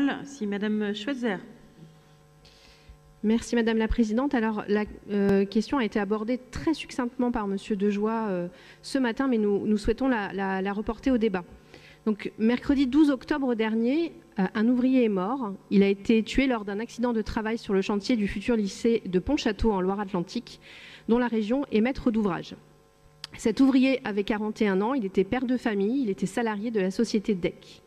parole, si Madame Schweitzer. Merci Madame la Présidente. Alors la question a été abordée très succinctement par Monsieur Dejoie ce matin, mais nous souhaitons la reporter au débat. Donc mercredi 12 octobre dernier, un ouvrier est mort. Il a été tué lors d'un accident de travail sur le chantier du futur lycée de Pontchâteau en Loire-Atlantique, dont la région est maître d'ouvrage. Cet ouvrier avait 41 ans, il était père de famille, il était salarié de la société DEC.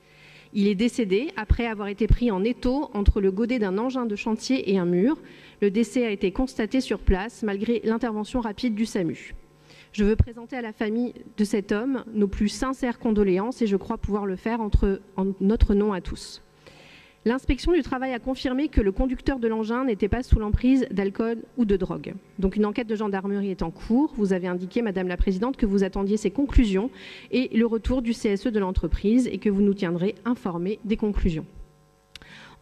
Il est décédé après avoir été pris en étau entre le godet d'un engin de chantier et un mur. Le décès a été constaté sur place malgré l'intervention rapide du SAMU. Je veux présenter à la famille de cet homme nos plus sincères condoléances et je crois pouvoir le faire en notre nom à tous. L'inspection du travail a confirmé que le conducteur de l'engin n'était pas sous l'emprise d'alcool ou de drogue. Donc une enquête de gendarmerie est en cours. Vous avez indiqué, Madame la Présidente, que vous attendiez ces conclusions et le retour du CSE de l'entreprise et que vous nous tiendrez informés des conclusions.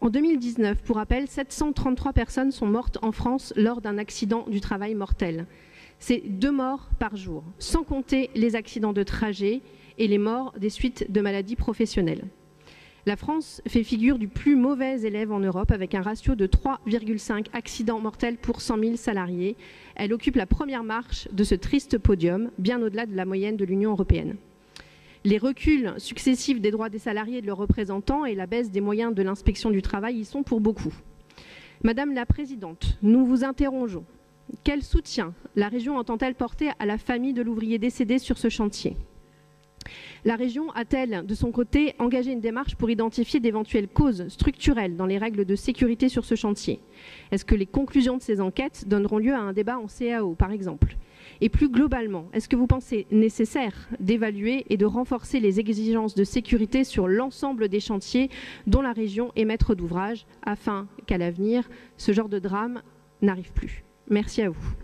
En 2019, pour rappel, 733 personnes sont mortes en France lors d'un accident du travail mortel. C'est 2 morts par jour, sans compter les accidents de trajet et les morts des suites de maladies professionnelles. La France fait figure du plus mauvais élève en Europe avec un ratio de 3,5 accidents mortels pour 100 000 salariés. Elle occupe la première marche de ce triste podium, bien au-delà de la moyenne de l'Union européenne. Les reculs successifs des droits des salariés et de leurs représentants et la baisse des moyens de l'inspection du travail y sont pour beaucoup. Madame la Présidente, nous vous interrogeons. Quel soutien la région entend-elle porter à la famille de l'ouvrier décédé sur ce chantier ? La région a-t-elle, de son côté, engagé une démarche pour identifier d'éventuelles causes structurelles dans les règles de sécurité sur ce chantier? Est-ce que les conclusions de ces enquêtes donneront lieu à un débat en CAO, par exemple? Et plus globalement, est-ce que vous pensez nécessaire d'évaluer et de renforcer les exigences de sécurité sur l'ensemble des chantiers dont la région est maître d'ouvrage, afin qu'à l'avenir, ce genre de drame n'arrive plus? Merci à vous.